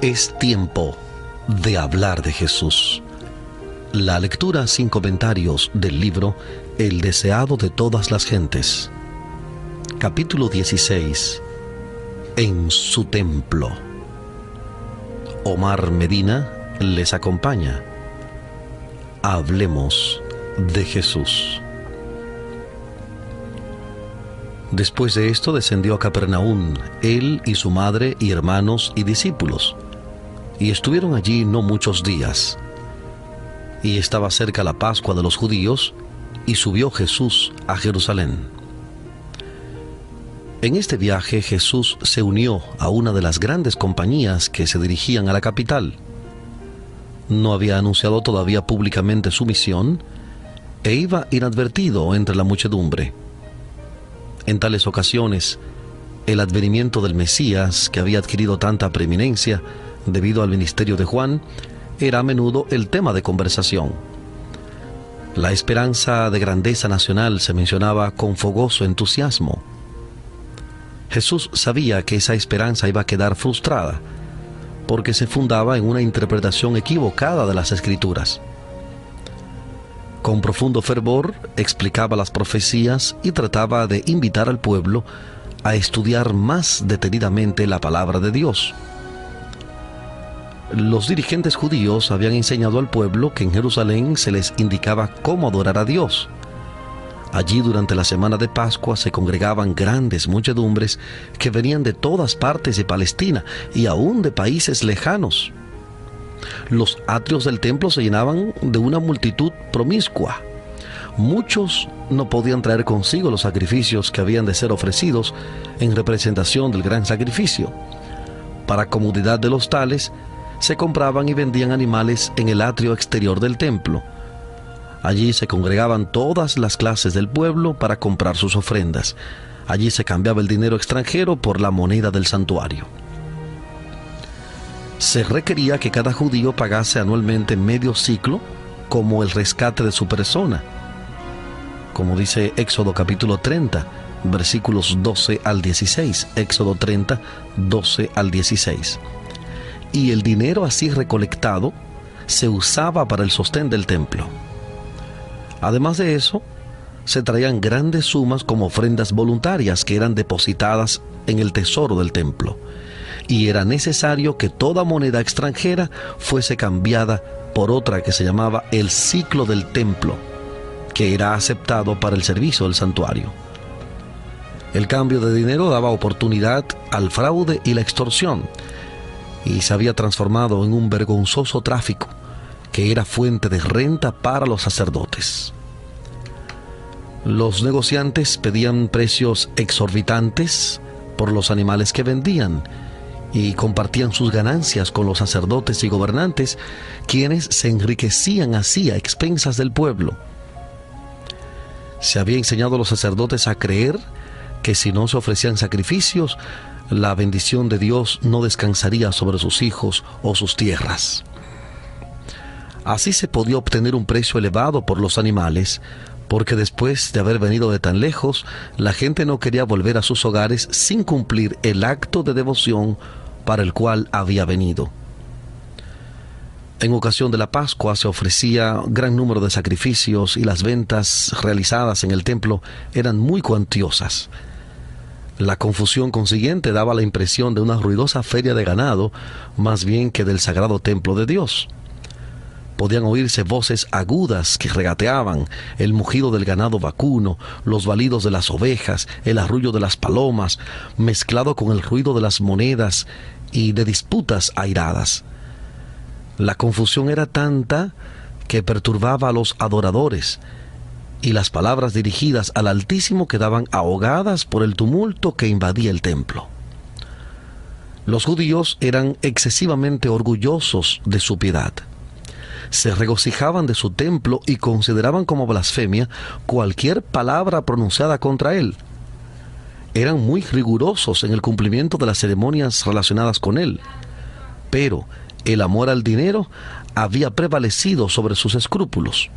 Es tiempo de hablar de Jesús. La lectura sin comentarios del libro El deseado de todas las gentes. Capítulo 16. En su templo. Omar Medina les acompaña. Hablemos de Jesús. Después de esto descendió a Capernaum, él y su madre y hermanos y discípulos, y estuvieron allí no muchos días. Y estaba cerca la Pascua de los judíos, y subió Jesús a Jerusalén. En este viaje Jesús se unió a una de las grandes compañías que se dirigían a la capital. No había anunciado todavía públicamente su misión, e iba inadvertido entre la muchedumbre. En tales ocasiones, el advenimiento del Mesías, que había adquirido tanta preeminencia debido al ministerio de Juan, era a menudo el tema de conversación. La esperanza de grandeza nacional se mencionaba con fogoso entusiasmo. Jesús sabía que esa esperanza iba a quedar frustrada, porque se fundaba en una interpretación equivocada de las Escrituras. Con profundo fervor explicaba las profecías y trataba de invitar al pueblo a estudiar más detenidamente la palabra de Dios. Los dirigentes judíos habían enseñado al pueblo que en Jerusalén se les indicaba cómo adorar a Dios. Allí durante la semana de Pascua se congregaban grandes muchedumbres que venían de todas partes de Palestina y aún de países lejanos. Los atrios del templo se llenaban de una multitud promiscua. Muchos no podían traer consigo los sacrificios que habían de ser ofrecidos en representación del gran sacrificio. Para comodidad de los tales, se compraban y vendían animales en el atrio exterior del templo. Allí se congregaban todas las clases del pueblo para comprar sus ofrendas. Allí se cambiaba el dinero extranjero por la moneda del santuario. Se requería que cada judío pagase anualmente medio ciclo como el rescate de su persona, como dice Éxodo capítulo 30, versículos 12 al 16, Éxodo 30, 12 al 16. Y el dinero así recolectado se usaba para el sostén del templo. Además de eso, se traían grandes sumas como ofrendas voluntarias que eran depositadas en el tesoro del templo. Y era necesario que toda moneda extranjera fuese cambiada por otra que se llamaba el ciclo del templo, que era aceptado para el servicio del santuario. El cambio de dinero daba oportunidad al fraude y la extorsión, y se había transformado en un vergonzoso tráfico que era fuente de renta para los sacerdotes. Los negociantes pedían precios exorbitantes por los animales que vendían y compartían sus ganancias con los sacerdotes y gobernantes, quienes se enriquecían así a expensas del pueblo. Se había enseñado a los sacerdotes a creer que si no se ofrecían sacrificios, la bendición de Dios no descansaría sobre sus hijos o sus tierras. Así se podía obtener un precio elevado por los animales, porque después de haber venido de tan lejos, la gente no quería volver a sus hogares sin cumplir el acto de devoción para el cual había venido. En ocasión de la Pascua se ofrecía gran número de sacrificios y las ventas realizadas en el templo eran muy cuantiosas. La confusión consiguiente daba la impresión de una ruidosa feria de ganado, más bien que del sagrado templo de Dios. Podían oírse voces agudas que regateaban, el mugido del ganado vacuno, los balidos de las ovejas, el arrullo de las palomas, mezclado con el ruido de las monedas y de disputas airadas. La confusión era tanta que perturbaba a los adoradores, y las palabras dirigidas al Altísimo quedaban ahogadas por el tumulto que invadía el templo. Los judíos eran excesivamente orgullosos de su piedad. Se regocijaban de su templo y consideraban como blasfemia cualquier palabra pronunciada contra él. Eran muy rigurosos en el cumplimiento de las ceremonias relacionadas con él, pero el amor al dinero había prevalecido sobre sus escrúpulos.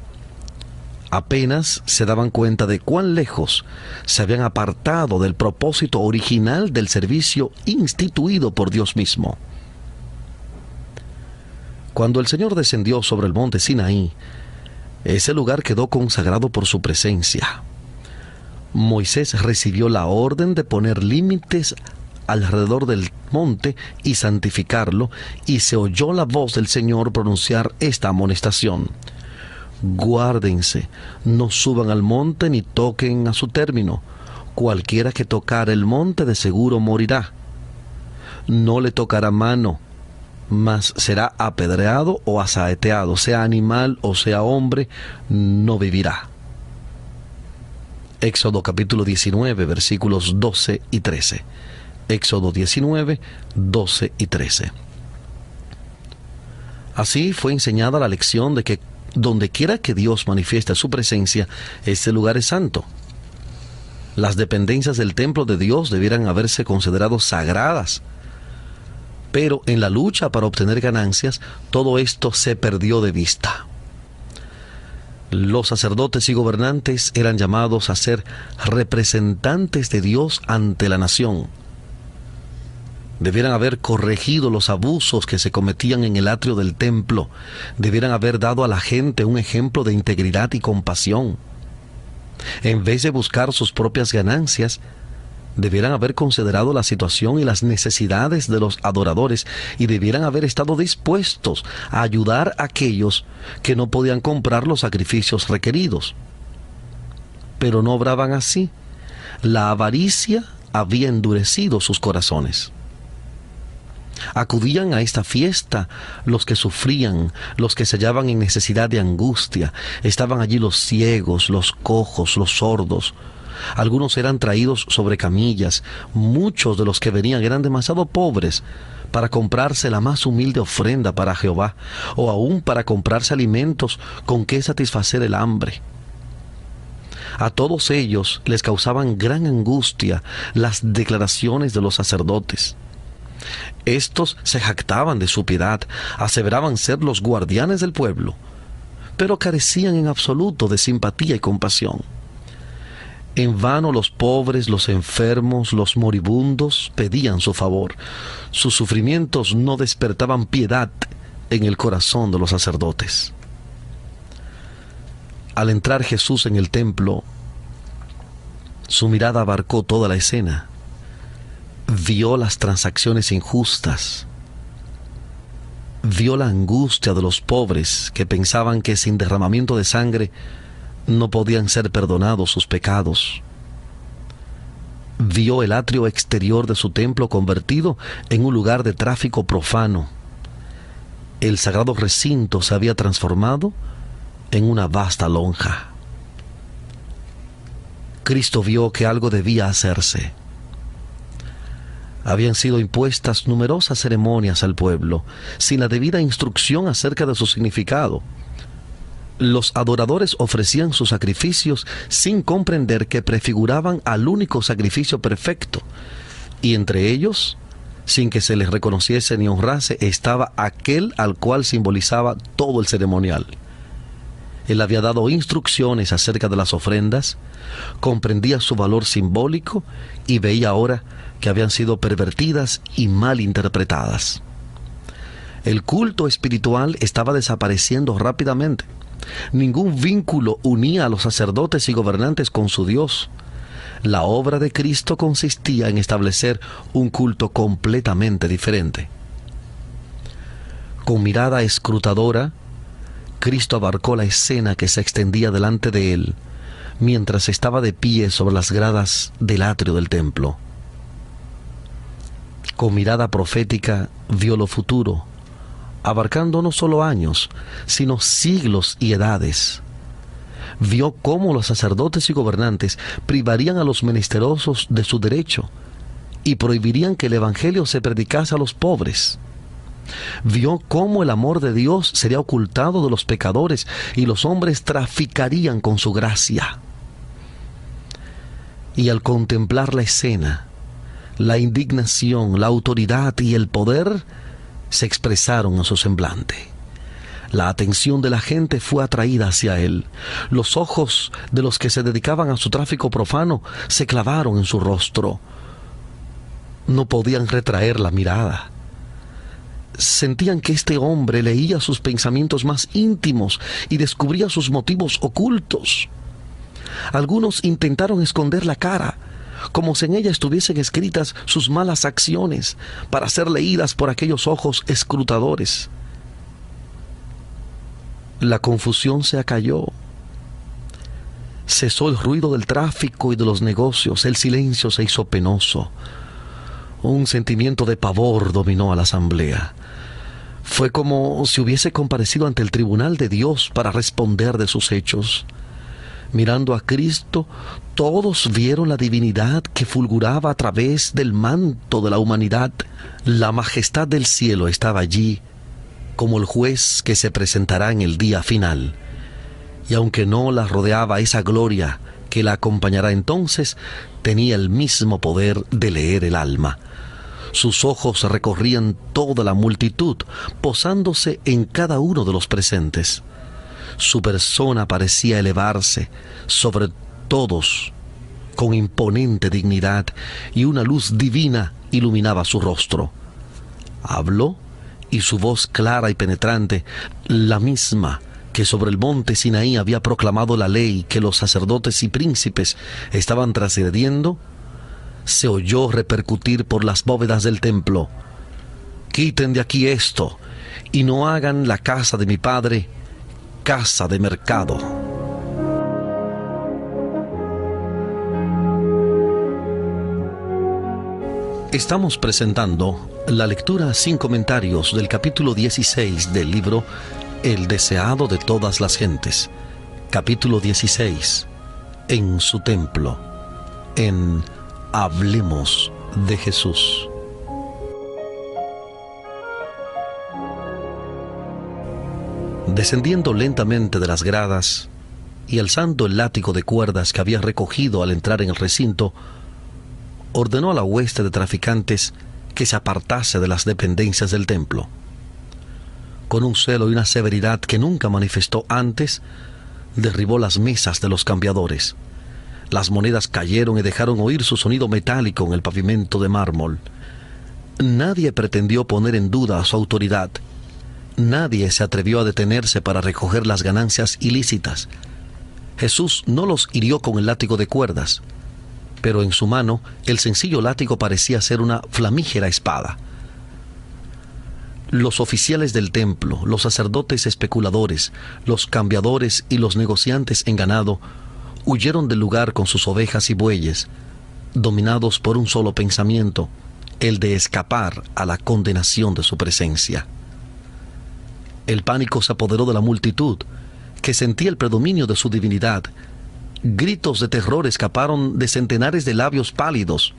Apenas se daban cuenta de cuán lejos se habían apartado del propósito original del servicio instituido por Dios mismo. Cuando el Señor descendió sobre el monte Sinaí, ese lugar quedó consagrado por su presencia. Moisés recibió la orden de poner límites alrededor del monte y santificarlo, y se oyó la voz del Señor pronunciar esta amonestación: guárdense, no suban al monte ni toquen a su término. Cualquiera que tocar el monte de seguro morirá. No le tocará mano, mas será apedreado o asaeteado, sea animal o sea hombre, no vivirá. Éxodo capítulo 19, versículos 12 y 13. Éxodo 19, 12 y 13. Así fue enseñada la lección de que donde quiera que Dios manifieste su presencia, este lugar es santo. Las dependencias del templo de Dios debieran haberse considerado sagradas. Pero en la lucha para obtener ganancias, todo esto se perdió de vista. Los sacerdotes y gobernantes eran llamados a ser representantes de Dios ante la nación. Debieran haber corregido los abusos que se cometían en el atrio del templo. Debieran haber dado a la gente un ejemplo de integridad y compasión. En vez de buscar sus propias ganancias, debieran haber considerado la situación y las necesidades de los adoradores, y debieran haber estado dispuestos a ayudar a aquellos que no podían comprar los sacrificios requeridos. Pero no obraban así. La avaricia había endurecido sus corazones. Acudían a esta fiesta los que sufrían, los que se hallaban en necesidad de angustia. Estaban allí los ciegos, los cojos, los sordos. Algunos eran traídos sobre camillas. Muchos de los que venían eran demasiado pobres para comprarse la más humilde ofrenda para Jehová, o aún para comprarse alimentos con que satisfacer el hambre. A todos ellos les causaban gran angustia las declaraciones de los sacerdotes. Estos se jactaban de su piedad, aseveraban ser los guardianes del pueblo, pero carecían en absoluto de simpatía y compasión. En vano los pobres, los enfermos, los moribundos pedían su favor. Sus sufrimientos no despertaban piedad en el corazón de los sacerdotes. Al entrar Jesús en el templo, su mirada abarcó toda la escena. Vio las transacciones injustas. Vio la angustia de los pobres que pensaban que sin derramamiento de sangre no podían ser perdonados sus pecados. Vio el atrio exterior de su templo convertido en un lugar de tráfico profano. El sagrado recinto se había transformado en una vasta lonja. Cristo vio que algo debía hacerse. Habían sido impuestas numerosas ceremonias al pueblo, sin la debida instrucción acerca de su significado. Los adoradores ofrecían sus sacrificios sin comprender que prefiguraban al único sacrificio perfecto, y entre ellos, sin que se les reconociese ni honrase, estaba aquel al cual simbolizaba todo el ceremonial. Él había dado instrucciones acerca de las ofrendas, comprendía su valor simbólico y veía ahora que habían sido pervertidas y mal interpretadas. El culto espiritual estaba desapareciendo rápidamente. Ningún vínculo unía a los sacerdotes y gobernantes con su Dios. La obra de Cristo consistía en establecer un culto completamente diferente. Con mirada escrutadora, Cristo abarcó la escena que se extendía delante de él, mientras estaba de pie sobre las gradas del atrio del templo. Con mirada profética vio lo futuro, abarcando no solo años, sino siglos y edades. Vio cómo los sacerdotes y gobernantes privarían a los menesterosos de su derecho y prohibirían que el evangelio se predicase a los pobres. Vio cómo el amor de Dios sería ocultado de los pecadores y los hombres traficarían con su gracia. Y al contemplar la escena, la indignación, la autoridad y el poder se expresaron en su semblante. La atención de la gente fue atraída hacia él. Los ojos de los que se dedicaban a su tráfico profano se clavaron en su rostro. No podían retraer la mirada. sentían que este hombre leía sus pensamientos más íntimos y descubría sus motivos ocultos. Algunos intentaron esconder la cara, como si en ella estuviesen escritas sus malas acciones, para ser leídas por aquellos ojos escrutadores. La confusión se acalló. Cesó el ruido del tráfico y de los negocios. El silencio se hizo penoso. Un sentimiento de pavor dominó a la asamblea. Fue como si hubiese comparecido ante el tribunal de Dios para responder de sus hechos. Mirando a Cristo, todos vieron la divinidad que fulguraba a través del manto de la humanidad. La majestad del cielo estaba allí, como el juez que se presentará en el día final. Y aunque no la rodeaba esa gloria que la acompañará entonces, tenía el mismo poder de leer el alma. Sus ojos recorrían toda la multitud, posándose en cada uno de los presentes. Su persona parecía elevarse sobre todos con imponente dignidad, y una luz divina iluminaba su rostro. Habló, y su voz clara y penetrante, la misma que sobre el monte Sinaí había proclamado la ley que los sacerdotes y príncipes estaban transgrediendo, se oyó repercutir por las bóvedas del templo: «Quiten de aquí esto, y no hagan la casa de mi padre casa de mercado». Estamos presentando la lectura sin comentarios del capítulo 16 del libro El deseado de todas las gentes. Capítulo 16. En su templo. En Hablemos de Jesús. Descendiendo lentamente de las gradas y alzando el látigo de cuerdas que había recogido al entrar en el recinto, ordenó a la hueste de traficantes que se apartase de las dependencias del templo. Con un celo y una severidad que nunca manifestó antes, derribó las mesas de los cambiadores. Las monedas cayeron y dejaron oír su sonido metálico en el pavimento de mármol. Nadie pretendió poner en duda su autoridad. Nadie se atrevió a detenerse para recoger las ganancias ilícitas. Jesús no los hirió con el látigo de cuerdas, pero en su mano el sencillo látigo parecía ser una flamígera espada. Los oficiales del templo, los sacerdotes especuladores, los cambiadores y los negociantes en ganado huyeron del lugar con sus ovejas y bueyes, dominados por un solo pensamiento, el de escapar a la condenación de su presencia. El pánico se apoderó de la multitud, que sentía el predominio de su divinidad. Gritos de terror escaparon de centenares de labios pálidos.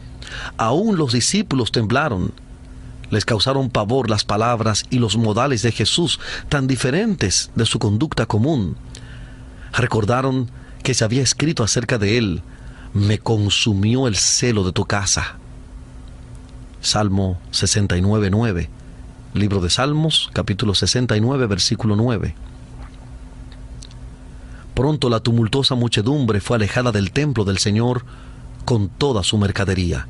Aún los discípulos temblaron. Les causaron pavor las palabras y los modales de Jesús, tan diferentes de su conducta común. Recordaron que se había escrito acerca de él: «Me consumió el celo de tu casa». Salmo 69:9. Libro de Salmos, capítulo 69, versículo 9. Pronto la tumultuosa muchedumbre fue alejada del templo del Señor con toda su mercadería.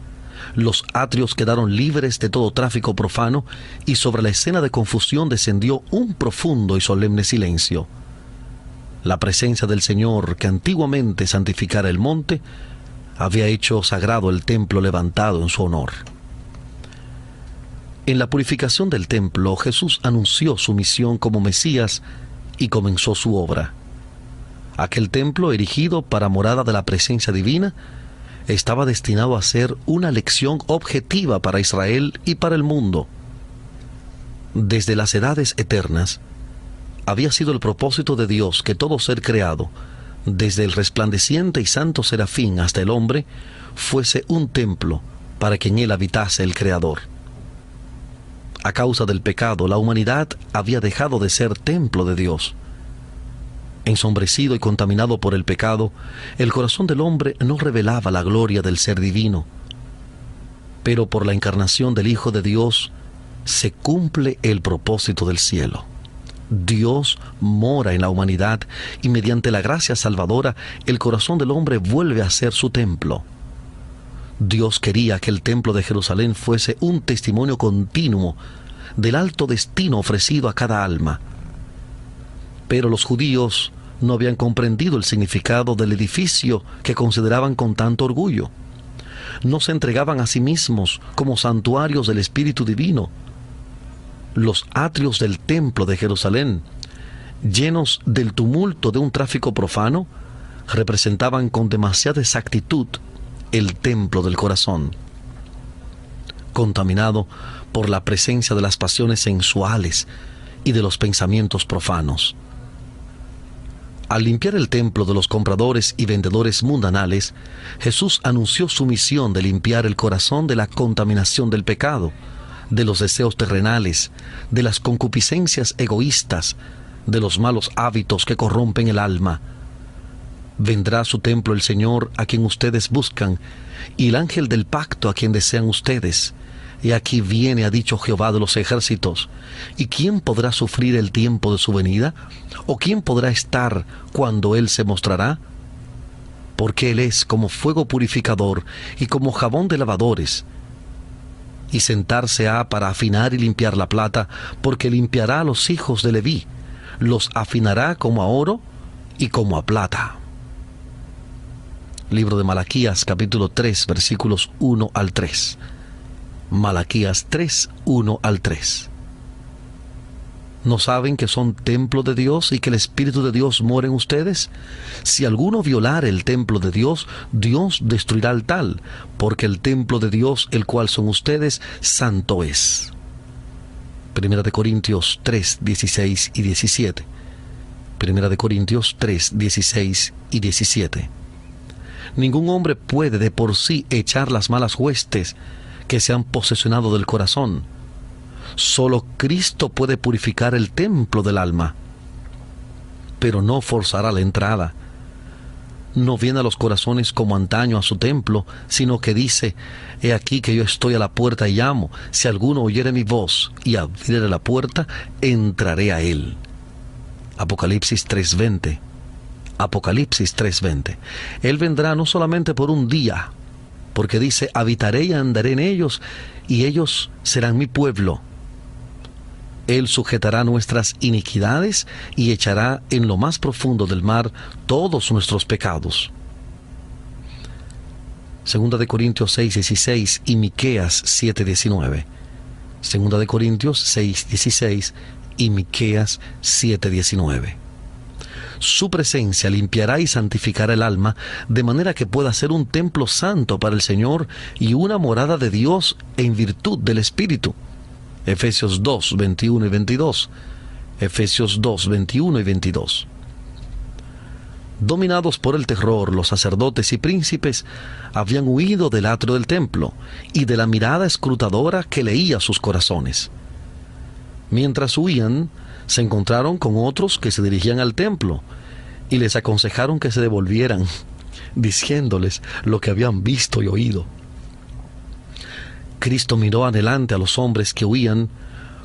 Los atrios quedaron libres de todo tráfico profano, y sobre la escena de confusión descendió un profundo y solemne silencio. La presencia del Señor, que antiguamente santificara el monte, había hecho sagrado el templo levantado en su honor. En la purificación del templo, Jesús anunció su misión como Mesías y comenzó su obra. Aquel templo, erigido para morada de la presencia divina, estaba destinado a ser una lección objetiva para Israel y para el mundo. Desde las edades eternas, había sido el propósito de Dios que todo ser creado, desde el resplandeciente y santo serafín hasta el hombre, fuese un templo para que en él habitase el Creador. A causa del pecado, la humanidad había dejado de ser templo de Dios. Ensombrecido y contaminado por el pecado, el corazón del hombre no revelaba la gloria del ser divino. Pero por la encarnación del Hijo de Dios se cumple el propósito del cielo. Dios mora en la humanidad, y mediante la gracia salvadora el corazón del hombre vuelve a ser su templo. Dios quería que el templo de Jerusalén fuese un testimonio continuo del alto destino ofrecido a cada alma. Pero los judíos no habían comprendido el significado del edificio que consideraban con tanto orgullo. No se entregaban a sí mismos como santuarios del Espíritu Divino. Los atrios del templo de Jerusalén, llenos del tumulto de un tráfico profano, representaban con demasiada exactitud el templo del corazón, contaminado por la presencia de las pasiones sensuales y de los pensamientos profanos. Al limpiar el templo de los compradores y vendedores mundanales, Jesús anunció su misión de limpiar el corazón de la contaminación del pecado, de los deseos terrenales, de las concupiscencias egoístas, de los malos hábitos que corrompen el alma. Vendrá a su templo el Señor a quien ustedes buscan, y el ángel del pacto a quien desean ustedes. Y aquí viene, ha dicho Jehová de los ejércitos. ¿Y quién podrá sufrir el tiempo de su venida? ¿O quién podrá estar cuando Él se mostrará? Porque Él es como fuego purificador y como jabón de lavadores. Y sentarse ha para afinar y limpiar la plata, porque limpiará a los hijos de Leví, los afinará como a oro y como a plata. Libro de Malaquías, capítulo 3, versículos 1 al 3. Malaquías 3, 1 al 3. ¿No saben que son templo de Dios y que el Espíritu de Dios mora en ustedes? Si alguno violare el templo de Dios, Dios destruirá al tal, porque el templo de Dios, el cual son ustedes, santo es. Primera de Corintios 3, 16 y 17. Primera de Corintios 3, 16 y 17. Ningún hombre puede de por sí echar las malas huestes que se han posesionado del corazón. Solo Cristo puede purificar el templo del alma, pero no forzará la entrada. No viene a los corazones como antaño a su templo, sino que dice: he aquí que yo estoy a la puerta y llamo. Si alguno oyere mi voz y abriere la puerta, entraré a él. Apocalipsis 3:20. Apocalipsis 3:20. Él vendrá no solamente por un día, porque dice: habitaré y andaré en ellos, y ellos serán mi pueblo. Él sujetará nuestras iniquidades y echará en lo más profundo del mar todos nuestros pecados. Segunda de Corintios 6:16 y Miqueas 7:19. Segunda de Corintios 6:16 y Miqueas 7:19. Su presencia limpiará y santificará el alma, de manera que pueda ser un templo santo para el Señor y una morada de Dios en virtud del Espíritu. Efesios 2, 21 y 22. Efesios 2, 21 y 22. Dominados por el terror, los sacerdotes y príncipes habían huido del atrio del templo y de la mirada escrutadora que leía sus corazones. Mientras huían, se encontraron con otros que se dirigían al templo y les aconsejaron que se devolvieran, diciéndoles lo que habían visto y oído. Cristo miró adelante a los hombres que huían,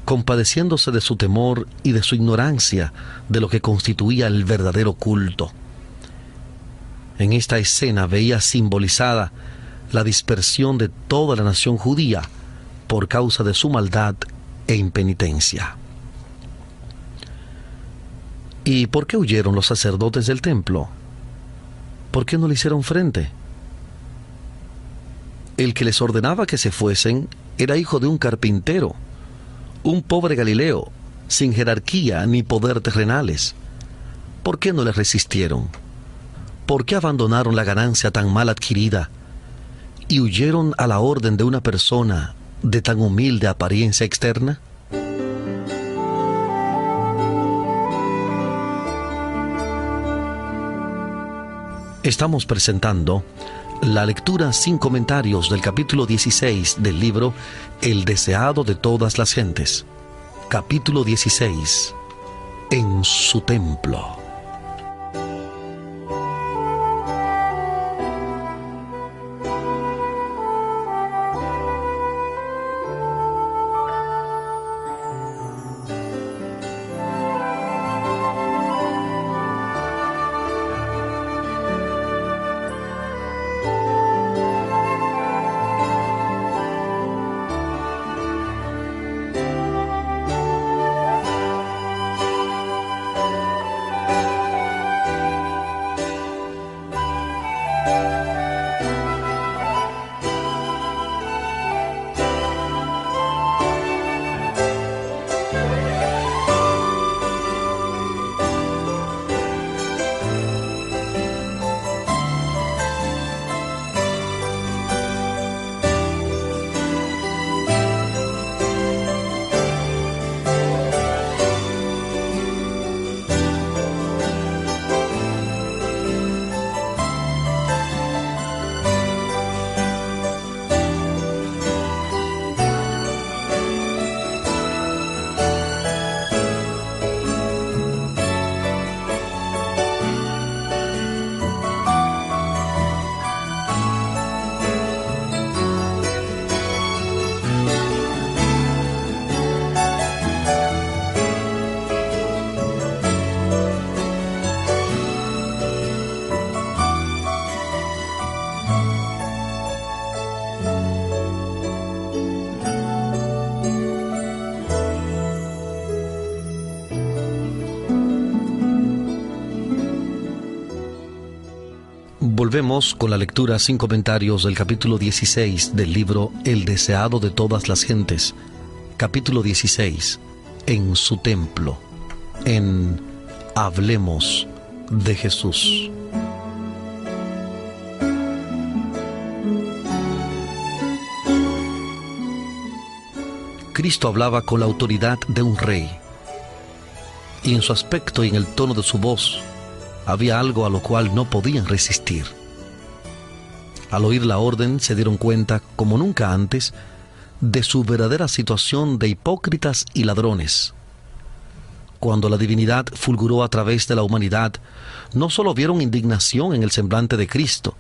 compadeciéndose de su temor y de su ignorancia de lo que constituía el verdadero culto. En esta escena veía simbolizada la dispersión de toda la nación judía por causa de su maldad e impenitencia. ¿Y por qué huyeron los sacerdotes del templo? ¿Por qué no le hicieron frente? El que les ordenaba que se fuesen era hijo de un carpintero, un pobre Galileo, sin jerarquía ni poder terrenales. ¿Por qué no le resistieron? ¿Por qué abandonaron la ganancia tan mal adquirida y huyeron a la orden de una persona de tan humilde apariencia externa? Estamos presentando la lectura sin comentarios del capítulo 16 del libro El deseado de todas las gentes. Capítulo 16. En su templo. Volvemos con la lectura sin comentarios del capítulo 16 del libro El deseado de todas las gentes. Capítulo 16. En su templo. En Hablemos de Jesús. Cristo hablaba con la autoridad de un rey, y en su aspecto y en el tono de su voz había algo a lo cual no podían resistir. Al oír la orden se dieron cuenta, como nunca antes, de su verdadera situación de hipócritas y ladrones. Cuando la divinidad fulguró a través de la humanidad, no solo vieron indignación en el semblante de Cristo,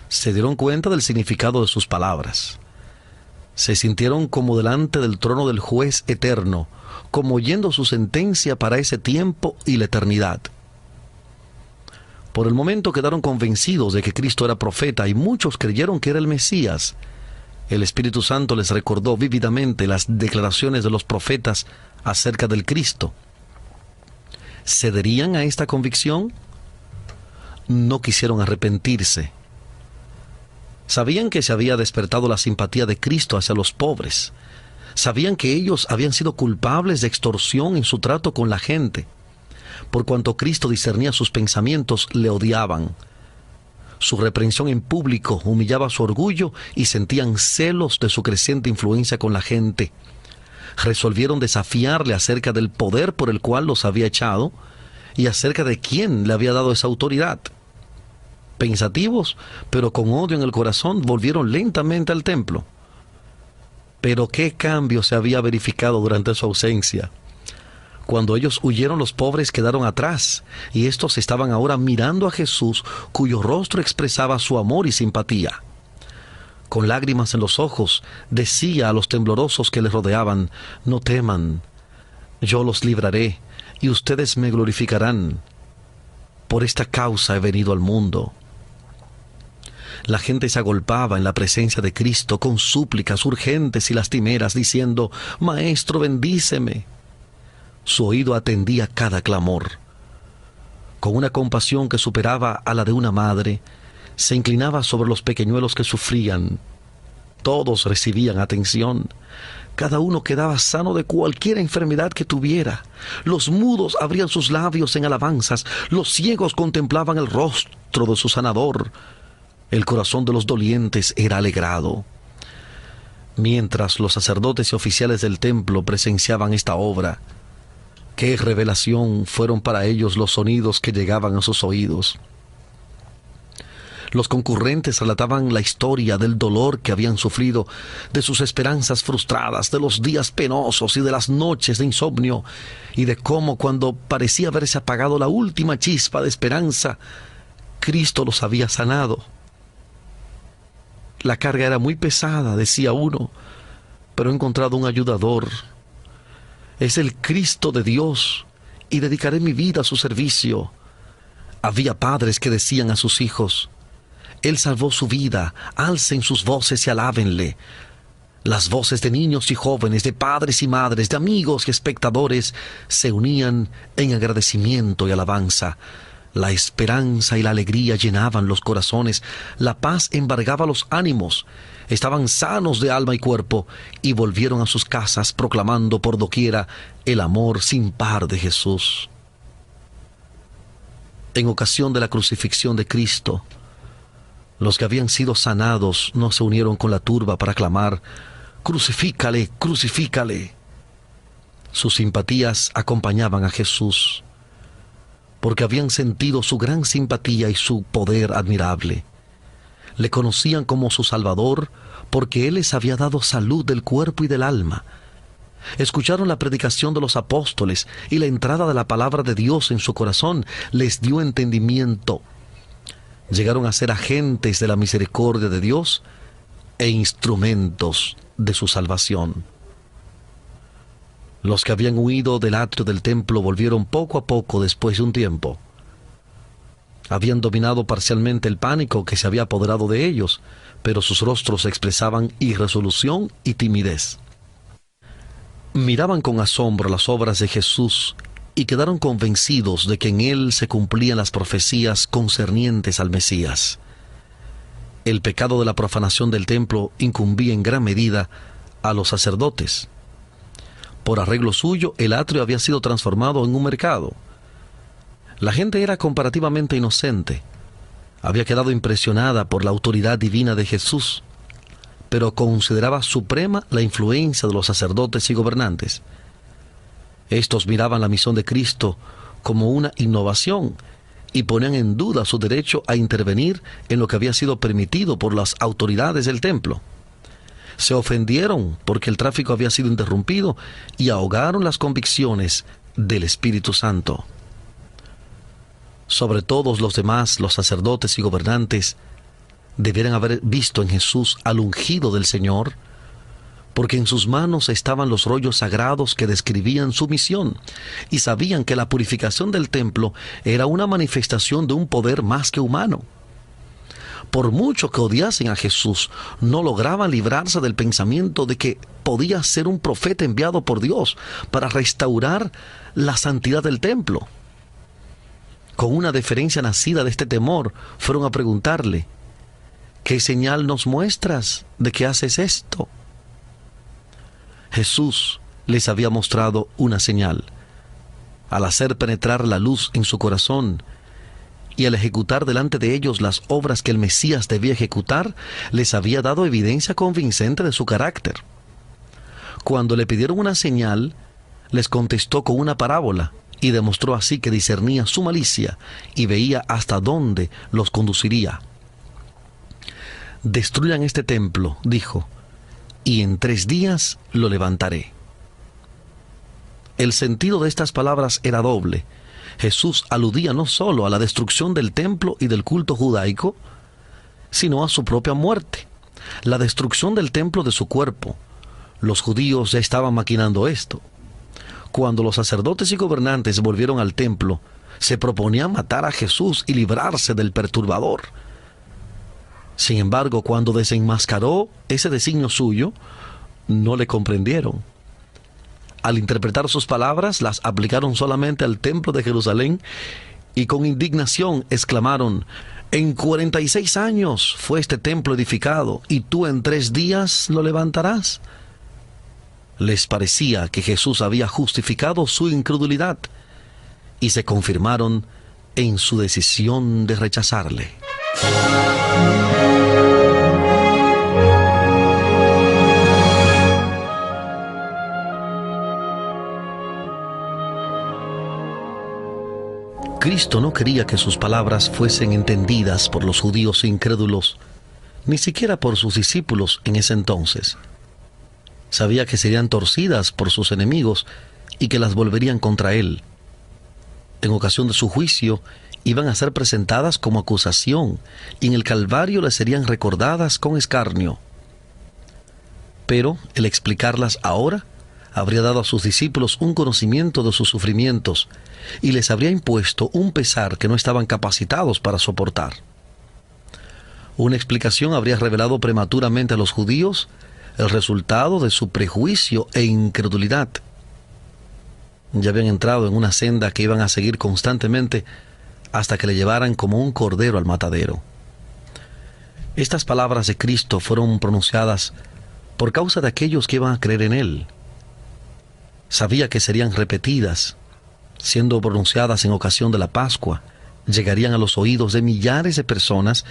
se dieron cuenta del significado de sus palabras. Se sintieron como delante del trono del juez eterno, como oyendo su sentencia para ese tiempo y la eternidad. Por el momento quedaron convencidos de que Cristo era profeta y muchos creyeron que era el Mesías. El Espíritu Santo les recordó vívidamente las declaraciones de los profetas acerca del Cristo. ¿Cederían a esta convicción? No quisieron arrepentirse. Sabían que se había despertado la simpatía de Cristo hacia los pobres. Sabían que ellos habían sido culpables de extorsión en su trato con la gente. Por cuanto Cristo discernía sus pensamientos, le odiaban. Su reprensión en público humillaba su orgullo y sentían celos de su creciente influencia con la gente. Resolvieron desafiarle acerca del poder por el cual los había echado y acerca de quién le había dado esa autoridad. Pensativos, pero con odio en el corazón, volvieron lentamente al templo. Pero ¿qué cambio se había verificado durante su ausencia? Cuando ellos huyeron, los pobres quedaron atrás, y estos estaban ahora mirando a Jesús, cuyo rostro expresaba su amor y simpatía. Con lágrimas en los ojos, decía a los temblorosos que les rodeaban: no teman, yo los libraré, y ustedes me glorificarán. Por esta causa he venido al mundo. La gente se agolpaba en la presencia de Cristo con súplicas urgentes y lastimeras, diciendo: Maestro, bendíceme. Su oído atendía cada clamor. Con una compasión que superaba a la de una madre, se inclinaba sobre los pequeñuelos que sufrían. Todos recibían atención. Cada uno quedaba sano de cualquier enfermedad que tuviera. Los mudos abrían sus labios en alabanzas. Los ciegos contemplaban el rostro de su sanador. El corazón de los dolientes era alegrado. Mientras los sacerdotes y oficiales del templo presenciaban esta obra, qué revelación fueron para ellos los sonidos que llegaban a sus oídos. Los concurrentes relataban la historia del dolor que habían sufrido, de sus esperanzas frustradas, de los días penosos y de las noches de insomnio, y de cómo, cuando parecía haberse apagado la última chispa de esperanza, Cristo los había sanado. La carga era muy pesada, decía uno, pero he encontrado un ayudador. Es el Cristo de Dios, y dedicaré mi vida a su servicio. Había padres que decían a sus hijos: Él salvó su vida, alcen sus voces y alábenle. Las voces de niños y jóvenes, de padres y madres, de amigos y espectadores se unían en agradecimiento y alabanza. La esperanza y la alegría llenaban los corazones, la paz embargaba los ánimos. Estaban sanos de alma y cuerpo, y volvieron a sus casas proclamando por doquiera el amor sin par de Jesús. En ocasión de la crucifixión de Cristo, los que habían sido sanados no se unieron con la turba para clamar: «¡Crucifícale, crucifícale!». Sus simpatías acompañaban a Jesús, porque habían sentido su gran simpatía y su poder admirable. Le conocían como su Salvador, porque Él les había dado salud del cuerpo y del alma. Escucharon la predicación de los apóstoles, y la entrada de la palabra de Dios en su corazón les dio entendimiento. Llegaron a ser agentes de la misericordia de Dios e instrumentos de su salvación. Los que habían huido del atrio del templo volvieron poco a poco después de un tiempo. Habían dominado parcialmente el pánico que se había apoderado de ellos, pero sus rostros expresaban irresolución y timidez. Miraban con asombro las obras de Jesús y quedaron convencidos de que en él se cumplían las profecías concernientes al Mesías. El pecado de la profanación del templo incumbía en gran medida a los sacerdotes. Por arreglo suyo, el atrio había sido transformado en un mercado. La gente era comparativamente inocente. Había quedado impresionada por la autoridad divina de Jesús, pero consideraba suprema la influencia de los sacerdotes y gobernantes. Estos miraban la misión de Cristo como una innovación y ponían en duda su derecho a intervenir en lo que había sido permitido por las autoridades del templo. Se ofendieron porque el tráfico había sido interrumpido y ahogaron las convicciones del Espíritu Santo. Sobre todos los demás, los sacerdotes y gobernantes debieran haber visto en Jesús al ungido del Señor, porque en sus manos estaban los rollos sagrados que describían su misión, y sabían que la purificación del templo era una manifestación de un poder más que humano. Por mucho que odiasen a Jesús, no lograban librarse del pensamiento de que podía ser un profeta enviado por Dios para restaurar la santidad del templo. Con una deferencia nacida de este temor, fueron a preguntarle: ¿qué señal nos muestras de que haces esto? Jesús les había mostrado una señal. Al hacer penetrar la luz en su corazón y al ejecutar delante de ellos las obras que el Mesías debía ejecutar, les había dado evidencia convincente de su carácter. Cuando le pidieron una señal, les contestó con una parábola y demostró así que discernía su malicia y veía hasta dónde los conduciría. «Destruyan este templo», dijo, «y en 3 días lo levantaré». El sentido de estas palabras era doble. Jesús aludía no solo a la destrucción del templo y del culto judaico, sino a su propia muerte, la destrucción del templo de su cuerpo. Los judíos ya estaban maquinando esto. Cuando los sacerdotes y gobernantes volvieron al templo, se proponían matar a Jesús y librarse del perturbador. Sin embargo, cuando desenmascaró ese designio suyo, no le comprendieron. Al interpretar sus palabras, las aplicaron solamente al templo de Jerusalén y con indignación exclamaron: «En 46 años fue este templo edificado, y tú en 3 días lo levantarás». Les parecía que Jesús había justificado su incredulidad y se confirmaron en su decisión de rechazarle. Cristo no quería que sus palabras fuesen entendidas por los judíos incrédulos, ni siquiera por sus discípulos en ese entonces. Sabía que serían torcidas por sus enemigos y que las volverían contra él. En ocasión de su juicio, iban a ser presentadas como acusación y en el Calvario les serían recordadas con escarnio. Pero el explicarlas ahora habría dado a sus discípulos un conocimiento de sus sufrimientos y les habría impuesto un pesar que no estaban capacitados para soportar. Una explicación habría revelado prematuramente a los judíos el resultado de su prejuicio e incredulidad. Ya habían entrado en una senda que iban a seguir constantemente hasta que le llevaran como un cordero al matadero. Estas palabras de Cristo fueron pronunciadas por causa de aquellos que iban a creer en Él. Sabía que serían repetidas, siendo pronunciadas en ocasión de la Pascua, llegarían a los oídos de millares de personas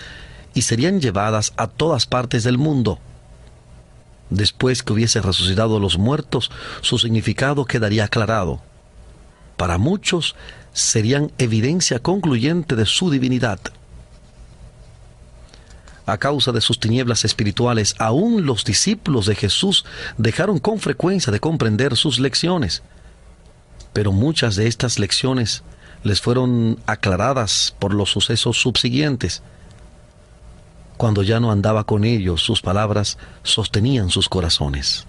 y serían llevadas a todas partes del mundo. Después que hubiese resucitado a los muertos, su significado quedaría aclarado. Para muchos serían evidencia concluyente de su divinidad. A causa de sus tinieblas espirituales, aún los discípulos de Jesús dejaron con frecuencia de comprender sus lecciones. Pero muchas de estas lecciones les fueron aclaradas por los sucesos subsiguientes. Cuando ya no andaba con ellos, sus palabras sostenían sus corazones.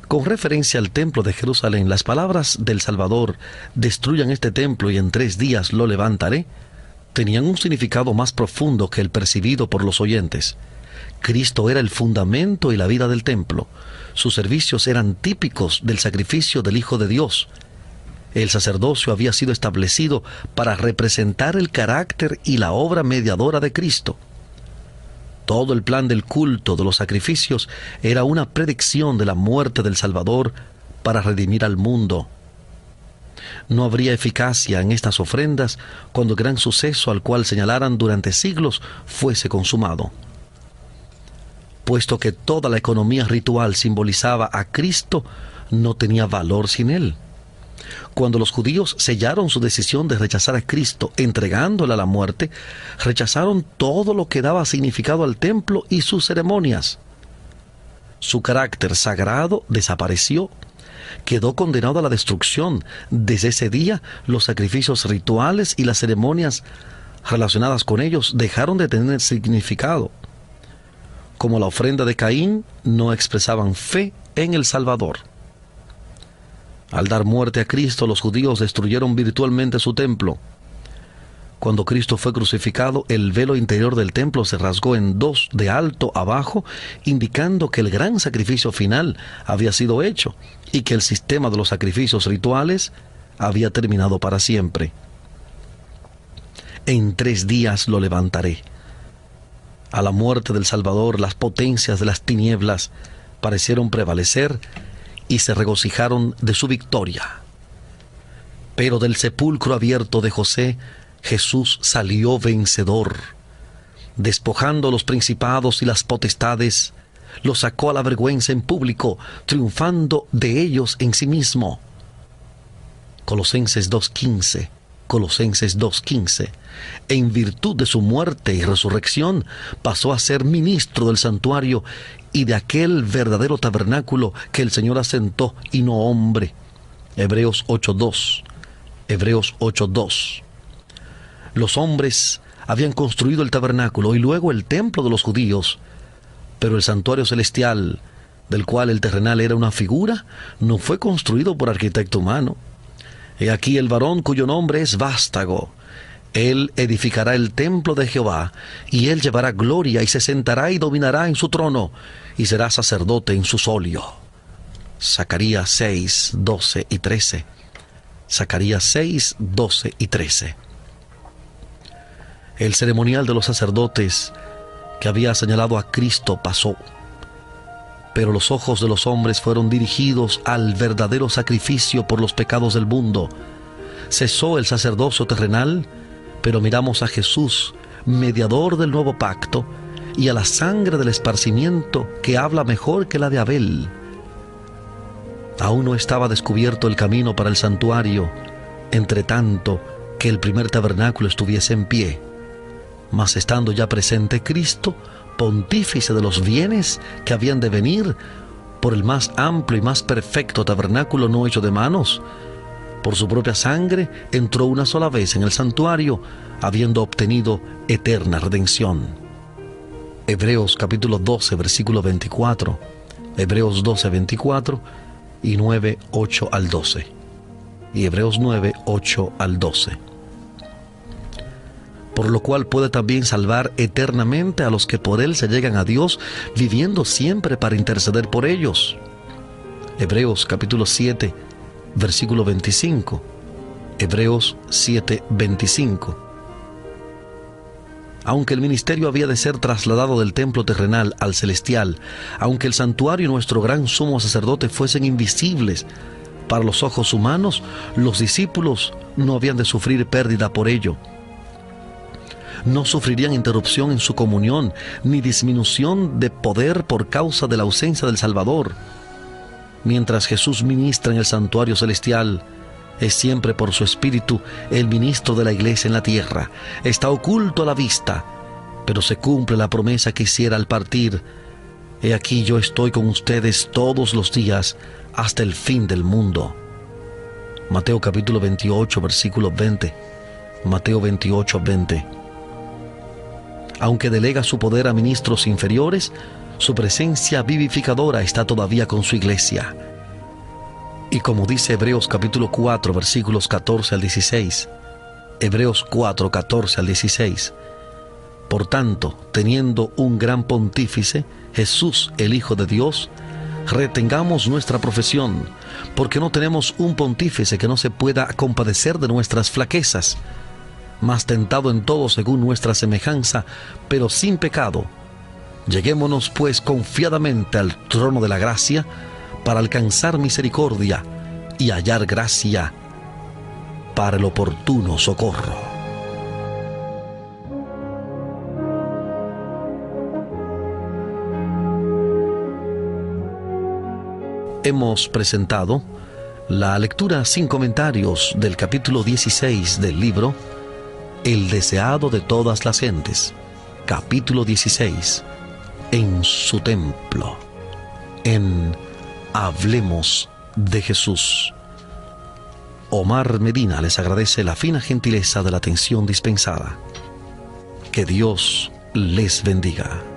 Con referencia al templo de Jerusalén, las palabras del Salvador, «destruyan este templo y en 3 días lo levantaré», tenían un significado más profundo que el percibido por los oyentes. Cristo era el fundamento y la vida del templo. Sus servicios eran típicos del sacrificio del Hijo de Dios. El sacerdocio había sido establecido para representar el carácter y la obra mediadora de Cristo. Todo el plan del culto de los sacrificios era una predicción de la muerte del Salvador para redimir al mundo. No habría eficacia en estas ofrendas cuando el gran suceso al cual señalaran durante siglos fuese consumado. Puesto que toda la economía ritual simbolizaba a Cristo, no tenía valor sin él. Cuando los judíos sellaron su decisión de rechazar a Cristo, entregándole a la muerte, rechazaron todo lo que daba significado al templo y sus ceremonias. Su carácter sagrado desapareció, quedó condenado a la destrucción. Desde ese día, los sacrificios rituales y las ceremonias relacionadas con ellos dejaron de tener significado. Como la ofrenda de Caín, no expresaban fe en el Salvador. Al dar muerte a Cristo, los judíos destruyeron virtualmente su templo. Cuando Cristo fue crucificado, el velo interior del templo se rasgó en dos de alto a bajo, indicando que el gran sacrificio final había sido hecho y que el sistema de los sacrificios rituales había terminado para siempre. En 3 días lo levantaré. A la muerte del Salvador, las potencias de las tinieblas parecieron prevalecer y se regocijaron de su victoria. Pero del sepulcro abierto de José, Jesús salió vencedor. Despojando a los principados y las potestades, los sacó a la vergüenza en público, triunfando de ellos en sí mismo. Colosenses 2:15. Colosenses 2:15. En virtud de su muerte y resurrección, pasó a ser ministro del santuario y de aquel verdadero tabernáculo que el Señor asentó y no hombre. Hebreos 8:2. Hebreos 8:2. Los hombres habían construido el tabernáculo y luego el templo de los judíos, pero el santuario celestial, del cual el terrenal era una figura, no fue construido por arquitecto humano. He aquí el varón cuyo nombre es Vástago. Él edificará el templo de Jehová, y él llevará gloria, y se sentará y dominará en su trono, y será sacerdote en su solio. Zacarías 6:12 y 13. Zacarías 6:12 y 13. El ceremonial de los sacerdotes que había señalado a Cristo pasó, pero los ojos de los hombres fueron dirigidos al verdadero sacrificio por los pecados del mundo. Cesó el sacerdocio terrenal, pero miramos a Jesús, mediador del nuevo pacto, y a la sangre del esparcimiento que habla mejor que la de Abel. Aún no estaba descubierto el camino para el santuario, entre tanto que el primer tabernáculo estuviese en pie. Mas estando ya presente Cristo, pontífice de los bienes que habían de venir, por el más amplio y más perfecto tabernáculo no hecho de manos, por su propia sangre entró una sola vez en el santuario, habiendo obtenido eterna redención. Hebreos capítulo 12, versículo 24, Hebreos 12, 24 y 9, 8 al 12, y Hebreos 9, 8 al 12. Por lo cual puede también salvar eternamente a los que por él se llegan a Dios, viviendo siempre para interceder por ellos. Hebreos capítulo 7, versículo 25. Hebreos 7, 25. Aunque el ministerio había de ser trasladado del templo terrenal al celestial, aunque el santuario y nuestro gran sumo sacerdote fuesen invisibles para los ojos humanos, los discípulos no habían de sufrir pérdida por ello. No sufrirían interrupción en su comunión, ni disminución de poder por causa de la ausencia del Salvador. Mientras Jesús ministra en el santuario celestial, es siempre por su Espíritu el ministro de la iglesia en la tierra. Está oculto a la vista, pero se cumple la promesa que hiciera al partir: He aquí yo estoy con ustedes todos los días hasta el fin del mundo. Mateo capítulo 28, versículo 20. Mateo 28, 20. Aunque delega su poder a ministros inferiores, su presencia vivificadora está todavía con su iglesia. Y como dice Hebreos capítulo 4, versículos 14 al 16, Hebreos 4, 14 al 16, por tanto, teniendo un gran pontífice, Jesús, el Hijo de Dios, retengamos nuestra profesión, porque no tenemos un pontífice que no se pueda compadecer de nuestras flaquezas, mas tentado en todo según nuestra semejanza, pero sin pecado. Lleguémonos pues confiadamente al trono de la gracia, para alcanzar misericordia y hallar gracia para el oportuno socorro. Hemos presentado la lectura sin comentarios del capítulo 16 del libro El deseado de todas las gentes, capítulo 16, en su templo, en Hablemos de Jesús. Omar Medina les agradece la fina gentileza de la atención dispensada. Que Dios les bendiga.